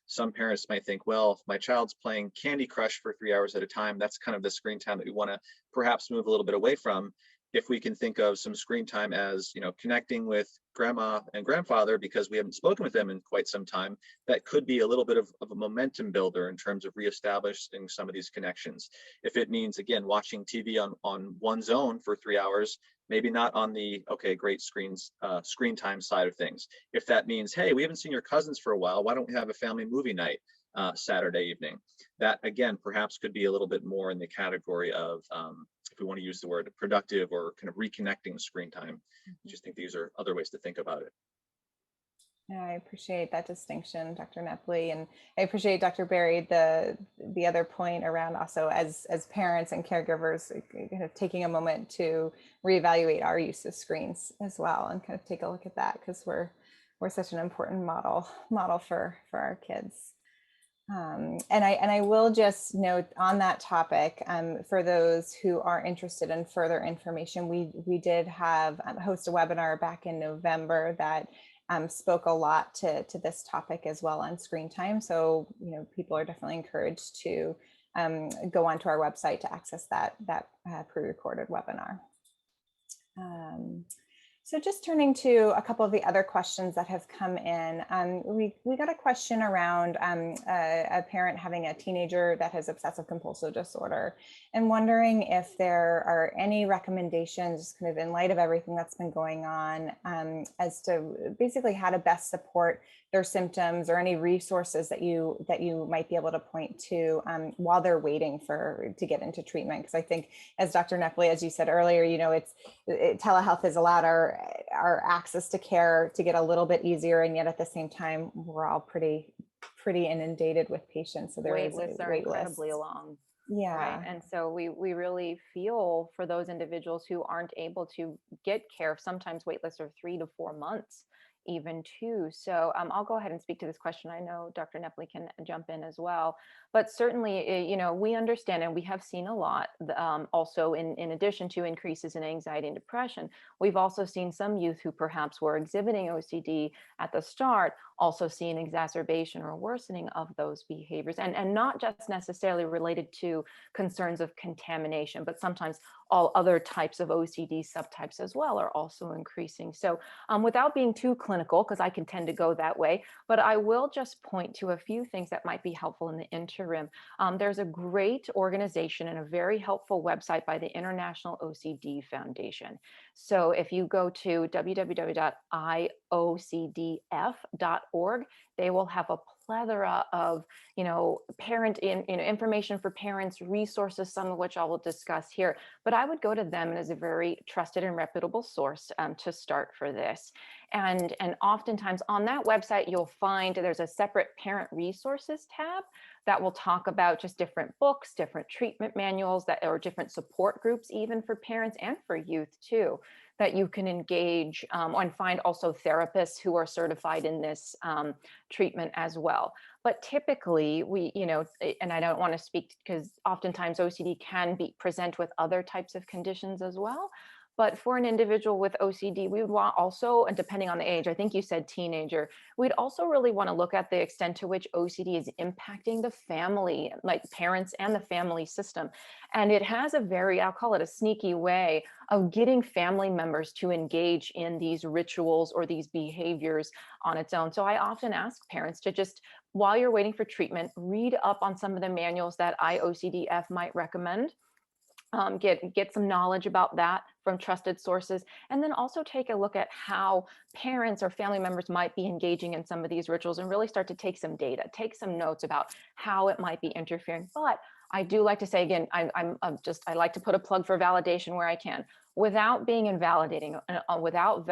some parents might think, well, if my child's playing Candy Crush for 3 hours at a time, that's kind of the screen time that we want to perhaps move a little bit away from. If we can think of some screen time as, connecting with grandma and grandfather because we haven't spoken with them in quite some time, that could be a little bit of a momentum builder in terms of reestablishing some of these connections. If it means, again, watching TV on one's own for 3 hours, maybe not on the, okay, great screen time side of things. If that means, hey, we haven't seen your cousins for a while, why don't we have a family movie night Saturday evening? That, again, perhaps could be a little bit more in the category of, if we want to use the word productive or kind of reconnecting screen time. I just think these are other ways to think about it. Yeah, I appreciate that distinction, Dr. Knepley, and I appreciate Dr. Barry, the other point around also as parents and caregivers, kind of taking a moment to reevaluate our use of screens as well, and kind of take a look at that, because we're such an important model for our kids. And I will just note on that topic, for those who are interested in further information, we did host a webinar back in November that spoke a lot to this topic as well on screen time. So people are definitely encouraged to go onto our website to access that pre-recorded webinar. So just turning to a couple of the other questions that have come in, we got a question around a parent having a teenager that has obsessive compulsive disorder, and wondering if there are any recommendations, kind of in light of everything that's been going on, as to basically how to best support their symptoms, or any resources that you might be able to point to while they're waiting to get into treatment. Because I think, as Dr. Knepley, as you said earlier, telehealth has allowed our access to care to get a little bit easier, and yet at the same time we're all pretty inundated with patients, so wait lists are incredibly long. Yeah. Right. And so we really feel for those individuals who aren't able to get care. Sometimes wait lists are 3 to 4 months even too. So I'll go ahead and speak to this question. I know Dr. Knepley can jump in as well, but certainly, we understand, and we have seen a lot also in addition to increases in anxiety and depression, we've also seen some youth who perhaps were exhibiting OCD at the start, also see an exacerbation or worsening of those behaviors, and not just necessarily related to concerns of contamination, but sometimes all other types of OCD subtypes as well are also increasing. So without being too clinical, clinical because I can tend to go that way, but I will just point to a few things that might be helpful in the interim. There's a great organization and a very helpful website by the International OCD Foundation. So if you go to www.iocdf.org, they will have a plethora of, parent information for parents, resources, some of which I will discuss here. But I would go to them as a very trusted and reputable source to start for this. And oftentimes on that website, you'll find there's a separate parent resources tab that will talk about just different books, different treatment manuals or different support groups, even for parents and for youth too, that you can engage and find also therapists who are certified in this treatment as well. But typically we, and I don't want to speak because oftentimes OCD can present with other types of conditions as well. But for an individual with OCD, we would want also, and depending on the age, I think you said teenager, we'd also really want to look at the extent to which OCD is impacting the family, like parents and the family system. And it has a very, I'll call it a sneaky way of getting family members to engage in these rituals or these behaviors on its own. So I often ask parents to just, while you're waiting for treatment, read up on some of the manuals that IOCDF might recommend. Get some knowledge about that from trusted sources, and then also take a look at how parents or family members might be engaging in some of these rituals and really start to take some data, take some notes about how it might be interfering. But I do like to say again, I like to put a plug for validation where I can, without being invalidating, without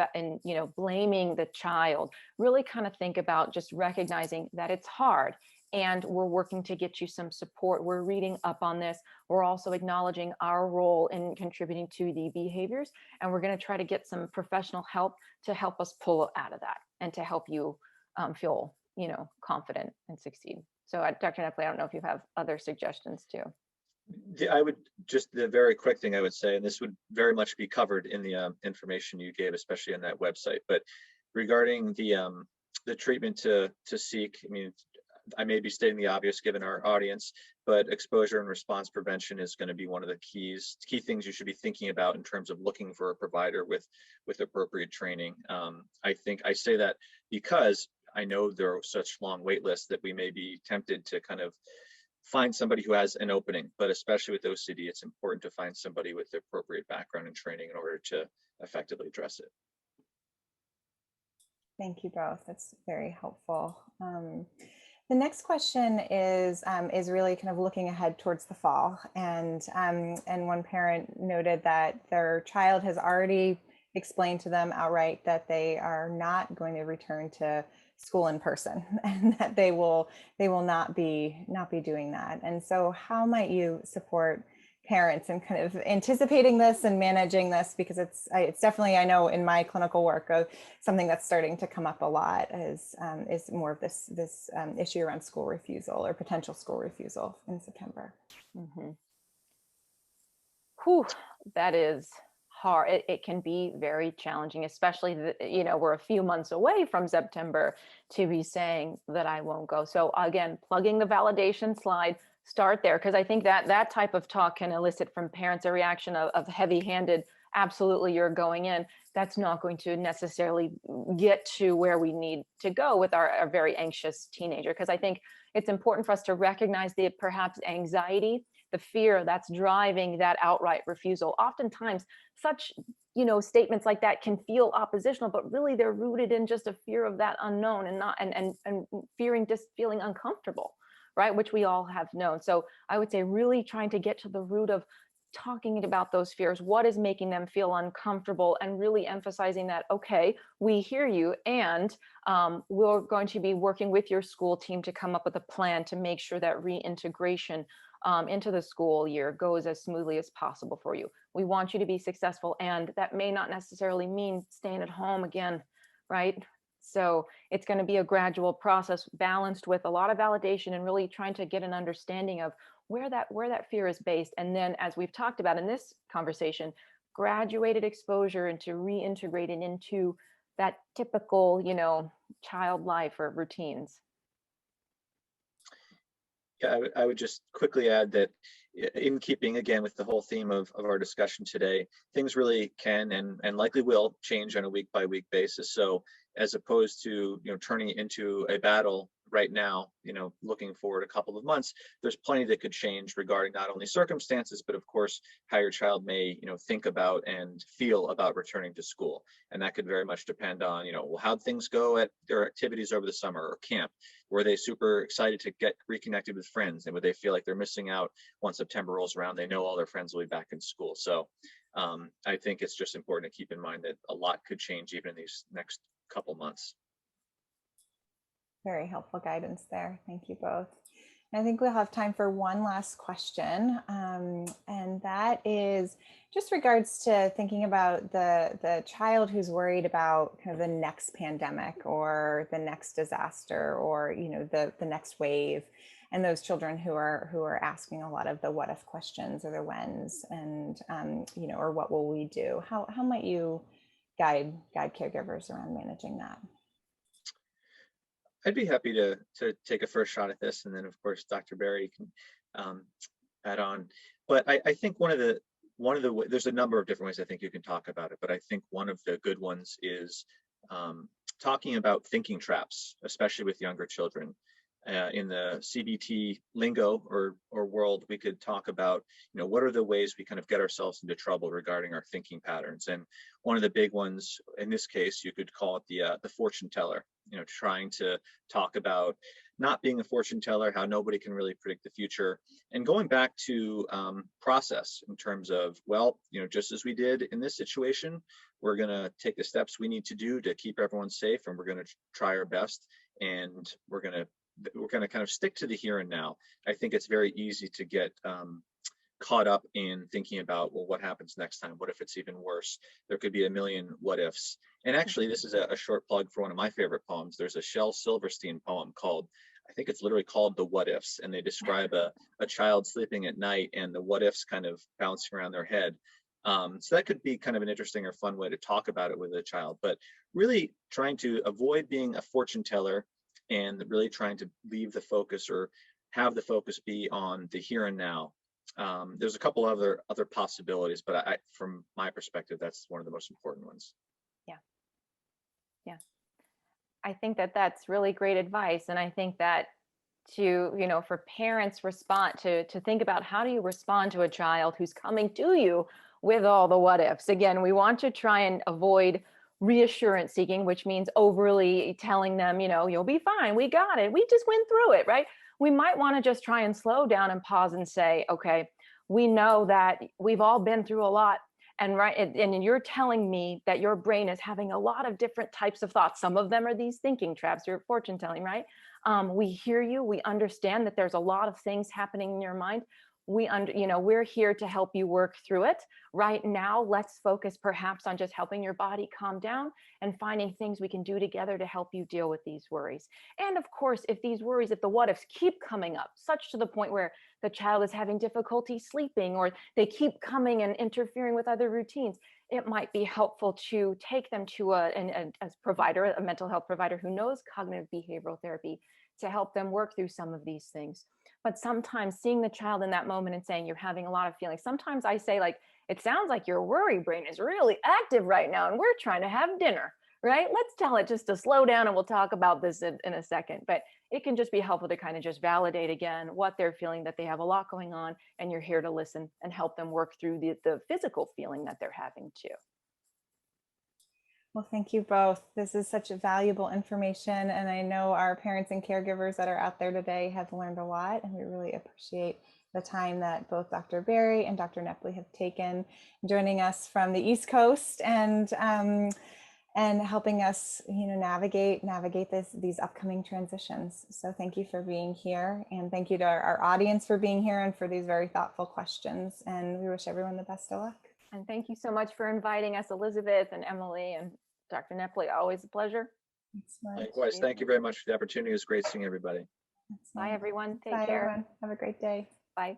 blaming the child. Really kind of think about just recognizing that it's hard. And we're working to get you some support. We're reading up on this. We're also acknowledging our role in contributing to the behaviors. And we're going to try to get some professional help to help us pull out of that and to help you feel, confident and succeed. So Dr. Knepley, I don't know if you have other suggestions too. I would just, the very quick thing I would say, and this would very much be covered in the information you gave, especially on that website, but regarding the treatment to seek, I may be stating the obvious given our audience, but exposure and response prevention is going to be one of the key things you should be thinking about in terms of looking for a provider with appropriate training. I think I say that because I know there are such long wait lists that we may be tempted to kind of find somebody who has an opening, but especially with OCD, it's important to find somebody with the appropriate background and training in order to effectively address it. Thank you both. That's very helpful. The next question is really kind of looking ahead towards the fall, and one parent noted that their child has already explained to them outright that they are not going to return to school in person, and that they will not be doing that. And so, how might you support parents in kind of anticipating this and managing this, because it's definitely, I know in my clinical work, something that's starting to come up a lot is more of this issue around school refusal or potential school refusal in September. Mm-hmm. Whew, that is hard. It can be very challenging, especially we're a few months away from September, to be saying that I won't go. So again, plugging the validation slide. Start there, because I think that type of talk can elicit from parents a reaction of heavy-handed, absolutely, you're going in. That's not going to necessarily get to where we need to go with our very anxious teenager, because I think it's important for us to recognize the perhaps anxiety, the fear that's driving that outright refusal. Oftentimes, such statements like that can feel oppositional, but really they're rooted in just a fear of that unknown and fearing, just feeling uncomfortable. Right, which we all have known. So I would say really trying to get to the root of talking about those fears, what is making them feel uncomfortable, and really emphasizing that, okay, we hear you, and we're going to be working with your school team to come up with a plan to make sure that reintegration into the school year goes as smoothly as possible for you. We want you to be successful, and that may not necessarily mean staying at home again, right? So it's going to be a gradual process balanced with a lot of validation and really trying to get an understanding of where that fear is based. And then, as we've talked about in this conversation, graduated exposure into reintegrating into that typical, child life or routines. Yeah, I would just quickly add that in keeping again with the whole theme of our discussion today, things really can and likely will change on a week by week basis. So as opposed to, turning it into a battle right now, looking forward a couple of months. There's plenty that could change regarding not only circumstances, but of course, how your child may, think about and feel about returning to school. And that could very much depend on, well, how'd things go at their activities over the summer or camp? Were they super excited to get reconnected with friends? And would they feel like they're missing out once September rolls around? They know all their friends will be back in school. So I think it's just important to keep in mind that a lot could change even in these next couple months. Very helpful guidance there. Thank you both. I think we'll have time for one last question, and that is just regards to thinking about the child who's worried about kind of the next pandemic or the next disaster or the next wave, and those children who are asking a lot of the what if questions or the whens, and or what will we do? How might you guide caregivers around managing that? I'd be happy to take a first shot at this, and then of course Dr. Barry can add on. But I think one of the there's a number of different ways I think you can talk about it, but I think one of the good ones is talking about thinking traps, especially with younger children. In the CBT lingo or world, we could talk about, what are the ways we kind of get ourselves into trouble regarding our thinking patterns. And one of the big ones, in this case, you could call it the fortune teller, trying to talk about not being a fortune teller, how nobody can really predict the future. And going back to process in terms of, well, just as we did in this situation, we're going to take the steps we need to do to keep everyone safe, and we're going to try our best, and we're going to kind of stick to the here and now. I think it's very easy to get caught up in thinking about, well, what happens next time? What if it's even worse? There could be a million what ifs. And actually, this is a short plug for one of my favorite poems. There's a Shel Silverstein poem called, I think it's literally called The What Ifs, and they describe a child sleeping at night and the what ifs kind of bouncing around their head. So that could be kind of an interesting or fun way to talk about it with a child, but really trying to avoid being a fortune teller and really trying to leave the focus or have the focus be on the here and now. There's a couple other possibilities, but from my perspective, that's one of the most important ones. Yeah. I think that's really great advice. And I think that for parents to think about, how do you respond to a child who's coming to you with all the what ifs? Again, we want to try and avoid reassurance seeking, which means overly telling them, you'll be fine, we got it, we just went through it, right? We might want to just try and slow down and pause and say, okay, we know that we've all been through a lot, and you're telling me that your brain is having a lot of different types of thoughts. Some of them are these thinking traps, your fortune telling, right? We hear you, we understand that there's a lot of things happening in your mind. We're here to help you work through it. Right now, let's focus perhaps on just helping your body calm down and finding things we can do together to help you deal with these worries. And of course, if the what ifs keep coming up, such to the point where the child is having difficulty sleeping, or they keep coming and interfering with other routines, it might be helpful to take them to a provider, a mental health provider who knows cognitive behavioral therapy, to help them work through some of these things. But sometimes seeing the child in that moment and saying, you're having a lot of feelings. Sometimes I say, like, it sounds like your worry brain is really active right now and we're trying to have dinner, right? Let's tell it just to slow down, and we'll talk about this in a second. But it can just be helpful to kind of just validate again what they're feeling, that they have a lot going on, and you're here to listen and help them work through the physical feeling that they're having too. Well, thank you both. This is such valuable information, and I know our parents and caregivers that are out there today have learned a lot, and we really appreciate the time that both Dr. Barry and Dr. Knepley have taken joining us from the East Coast and helping us, navigate these upcoming transitions. So thank you for being here, and thank you to our audience for being here and for these very thoughtful questions. And we wish everyone the best of luck. And thank you so much for inviting us, Elizabeth and Emily and Dr. Knepley. Always a pleasure. Likewise. Thank you very much for the opportunity. It was great seeing everybody. Bye, everyone. Take Bye, care. Everyone. Have a great day. Bye.